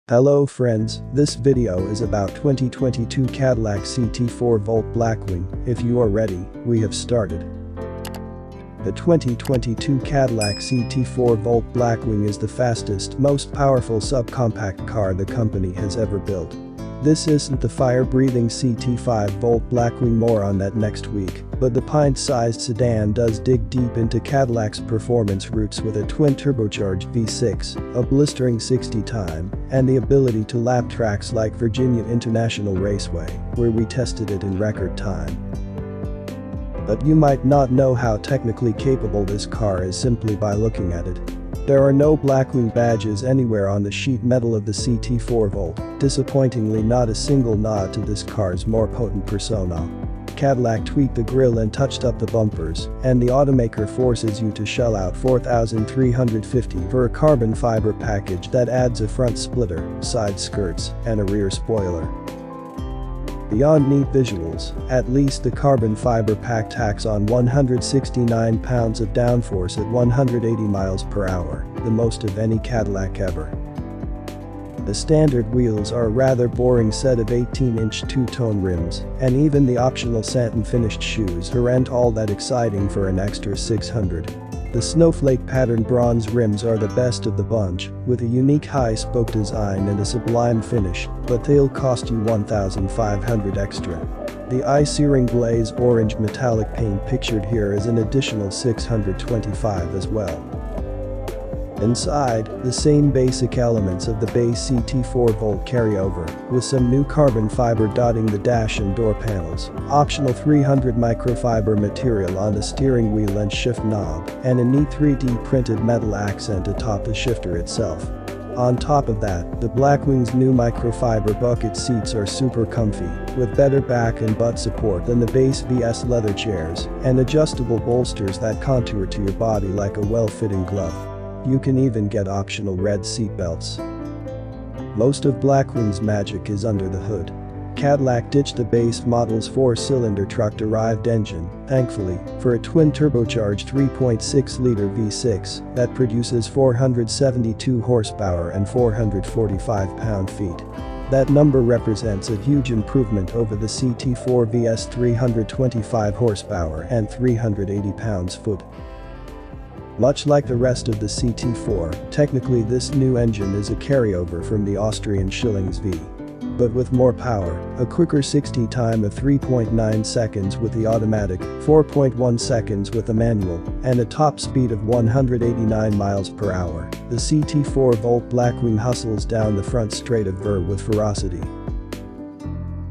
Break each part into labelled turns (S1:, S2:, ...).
S1: Hello friends, this video is about 2022 Cadillac CT4-V Blackwing. If you are ready, we have started. The 2022 Cadillac CT4-V Blackwing is the fastest, most powerful subcompact car the company has ever built. This isn't the fire-breathing CT5-V Blackwing, more on that next week, but the pint-sized sedan does dig deep into Cadillac's performance roots with a twin-turbocharged V6, a blistering 60 time, and the ability to lap tracks like Virginia International Raceway, where we tested it in record time. But you might not know how technically capable this car is simply by looking at it. There are no Blackwing badges anywhere on the sheet metal of the CT4-V, disappointingly not a single nod to this car's more potent persona. Cadillac tweaked the grille and touched up the bumpers, and the automaker forces you to shell out $4,350 for a carbon fiber package that adds a front splitter, side skirts, and a rear spoiler. Beyond neat visuals, at least the carbon fiber pack tacks on 169 pounds of downforce at 180 miles per hour, the most of any Cadillac ever. The standard wheels are a rather boring set of 18-inch two-tone rims, and even the optional satin-finished shoes aren't all that exciting for an extra $600. The snowflake pattern bronze rims are the best of the bunch, with a unique high-spoke design and a sublime finish, but they'll cost you $1,500 extra. The eye-searing glaze orange metallic paint pictured here is an additional $625 as well. Inside, the same basic elements of the base CT4-V carry over, with some new carbon fiber dotting the dash and door panels, optional 300 microfiber material on the steering wheel and shift knob, and a neat 3D printed metal accent atop the shifter itself. On top of that, the Blackwing's new microfiber bucket seats are super comfy, with better back and butt support than the base VS leather chairs, and adjustable bolsters that contour to your body like a well-fitting glove. You can even get optional red seatbelts. Most of Blackwing's magic is under the hood. Cadillac ditched the base model's 4-cylinder truck-derived engine, thankfully, for a twin-turbocharged 3.6-liter V6 that produces 472 horsepower and 445 pound-feet. That number represents a huge improvement over the CT4-V's 325 horsepower and 380 pounds-foot. Much like the rest of the CT4, technically this new engine is a carryover from the Austrian Schillings V. But with more power, a quicker 60 time of 3.9 seconds with the automatic, 4.1 seconds with the manual, and a top speed of 189 miles per hour, the CT4-V Blackwing hustles down the front straight of Ver with ferocity.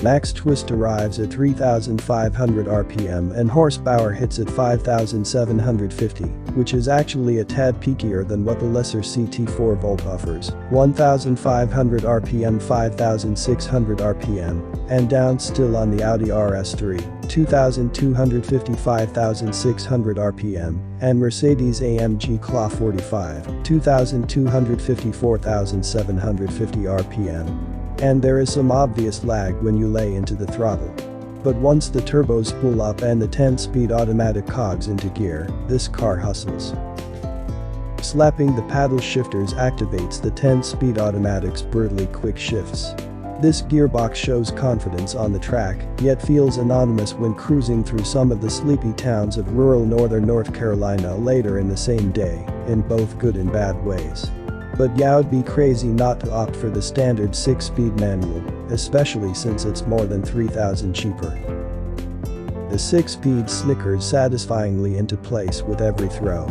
S1: Max twist arrives at 3,500 RPM and horsepower hits at 5,750, which is actually a tad peakier than what the lesser CT4-V offers, 1,500 RPM 5,600 RPM, and down still on the Audi RS3, 2,250 5,600 RPM, and Mercedes-AMG Claw 45, 2,250 4,750 RPM. And there is some obvious lag when you lay into the throttle. But once the turbos spool up and the 10-speed automatic cogs into gear, this car hustles. Slapping the paddle shifters activates the 10-speed automatic's brutally quick shifts. This gearbox shows confidence on the track, yet feels anonymous when cruising through some of the sleepy towns of rural northern North Carolina later in the same day, in both good and bad ways. But you'd be crazy not to opt for the standard 6-speed manual, especially since it's more than $3,000 cheaper. The 6-speed snickers satisfyingly into place with every throw.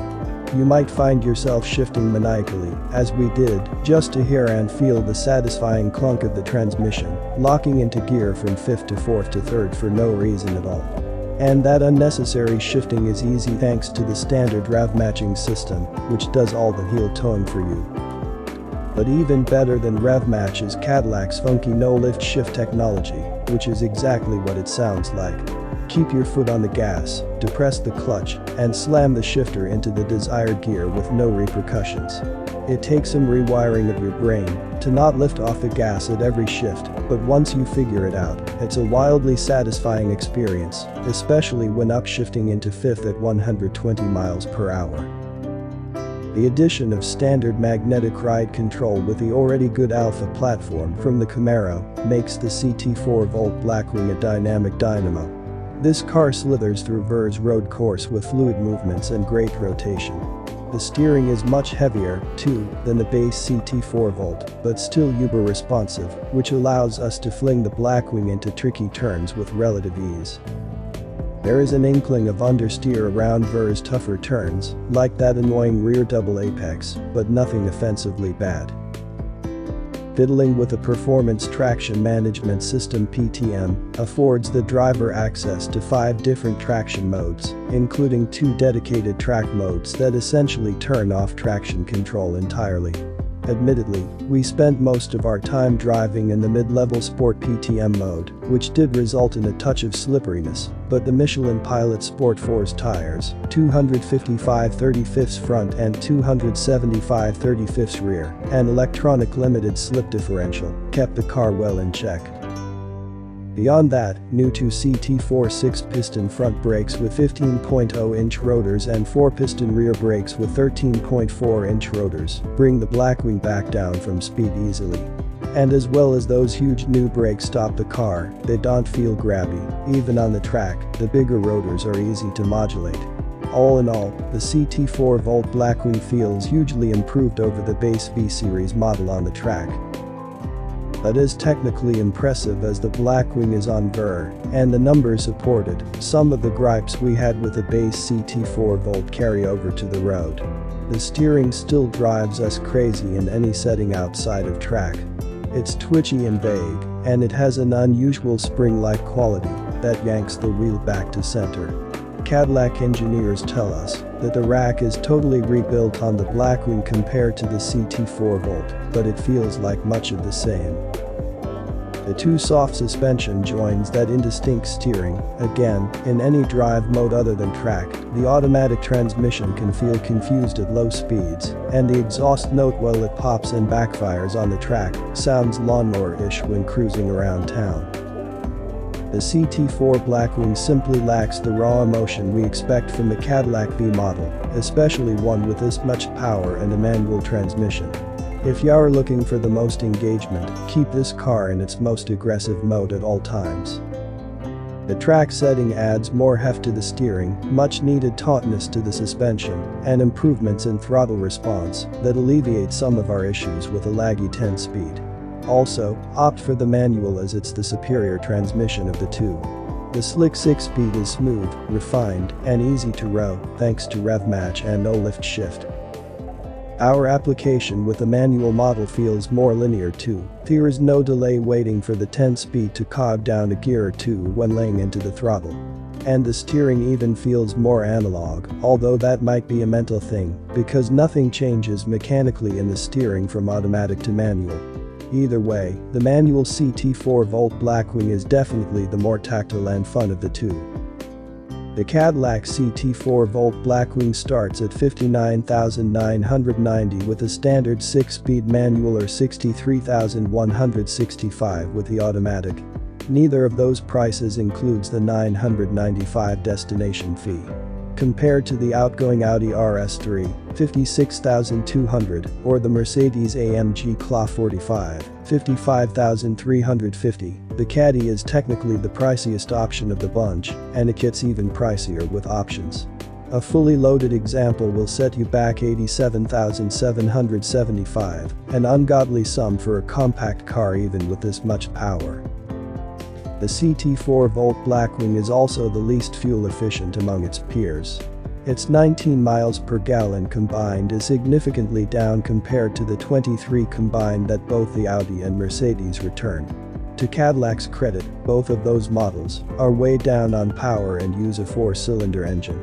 S1: You might find yourself shifting maniacally, as we did, just to hear and feel the satisfying clunk of the transmission, locking into gear from 5th to 4th to 3rd for no reason at all. And that unnecessary shifting is easy thanks to the standard rev matching system, which does all the heel towing for you. But even better than rev match is Cadillac's funky no-lift shift technology, which is exactly what it sounds like. Keep your foot on the gas, depress the clutch, and slam the shifter into the desired gear with no repercussions. It takes some rewiring of your brain to not lift off the gas at every shift, but once you figure it out, it's a wildly satisfying experience, especially when upshifting into 5th at 120 miles per hour. The addition of standard magnetic ride control with the already good Alpha platform from the Camaro makes the CT4-V Blackwing a dynamic dynamo. This car slithers through Ver's road course with fluid movements and great rotation. The steering is much heavier, too, than the base CT4-V, but still uber responsive, which allows us to fling the Blackwing into tricky turns with relative ease. There is an inkling of understeer around Ver's tougher turns, like that annoying rear double apex, but nothing offensively bad. Fiddling with the Performance Traction Management System (PTM) affords the driver access to 5 different traction modes, including 2 dedicated track modes that essentially turn off traction control entirely. Admittedly, we spent most of our time driving in the mid-level Sport PTM mode, which did result in a touch of slipperiness, but the Michelin Pilot Sport Force tires, 255/35 front and 275/35 rear, and electronic limited slip differential, kept the car well in check. Beyond that, new to CT4 6-piston front brakes with 15.0-inch rotors and 4-piston rear brakes with 13.4-inch rotors bring the Blackwing back down from speed easily. And as well as those huge new brakes stop the car, they don't feel grabby. Even on the track, the bigger rotors are easy to modulate. All in all, the CT4-V Blackwing feels hugely improved over the base V-Series model on the track. But as technically impressive as the Blackwing is on Ver, and the numbers supported, some of the gripes we had with the base CT4-V carry over to the road. The steering still drives us crazy in any setting outside of track. It's twitchy and vague, and it has an unusual spring-like quality that yanks the wheel back to center. Cadillac engineers tell us that the rack is totally rebuilt on the Blackwing compared to the CT4-V, but it feels like much of the same. The 2 soft suspension joins that indistinct steering. Again, in any drive mode other than track, the automatic transmission can feel confused at low speeds, and the exhaust note, while it pops and backfires on the track, sounds lawnmower-ish when cruising around town. The CT4 Blackwing simply lacks the raw emotion we expect from the Cadillac V model, especially one with this much power and a manual transmission. If you are looking for the most engagement, keep this car in its most aggressive mode at all times. The track setting adds more heft to the steering, much needed tautness to the suspension, and improvements in throttle response that alleviate some of our issues with a laggy 10-speed. Also, opt for the manual as it's the superior transmission of the 2. The slick 6-speed is smooth, refined, and easy to row thanks to rev match and no lift shift. Our application with the manual model feels more linear too. There is no delay waiting for the 10-speed to cog down a gear or two when laying into the throttle. And the steering even feels more analog, although that might be a mental thing, because nothing changes mechanically in the steering from automatic to manual. Either way, the manual CT4-V Blackwing is definitely the more tactile and fun of the 2. The Cadillac CT4-V Blackwing starts at $59,990 with a standard 6-speed manual or $63,165 with the automatic. Neither of those prices includes the $995 destination fee. Compared to the outgoing Audi RS3, $56,200, or the Mercedes-AMG CLA 45, $55,350, the Caddy is technically the priciest option of the bunch, and it gets even pricier with options. A fully loaded example will set you back $87,775, an ungodly sum for a compact car even with this much power. The CT4-V Blackwing is also the least fuel efficient among its peers. Its 19 miles per gallon combined is significantly down compared to the 23 combined that both the Audi and Mercedes return. To Cadillac's credit, both of those models are way down on power and use a 4-cylinder engine.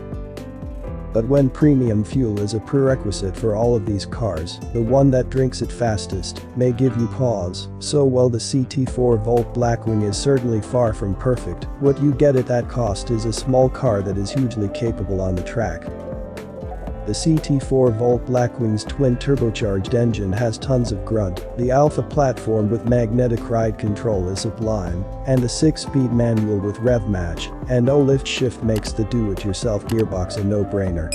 S1: But when premium fuel is a prerequisite for all of these cars, the one that drinks it fastest may give you pause. So while the CT4-V Blackwing is certainly far from perfect, what you get at that cost is a small car that is hugely capable on the track. The CT4-V Blackwing's twin-turbocharged engine has tons of grunt, the Alpha platform with magnetic ride control is sublime, and the 6-speed manual with rev match and no lift shift makes the do-it-yourself gearbox a no-brainer.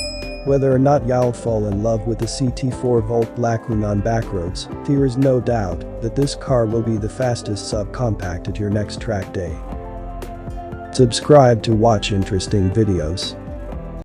S1: Whether or not y'all fall in love with the CT4-V Blackwing on backroads, there is no doubt that this car will be the fastest subcompact at your next track day. Subscribe to watch interesting videos.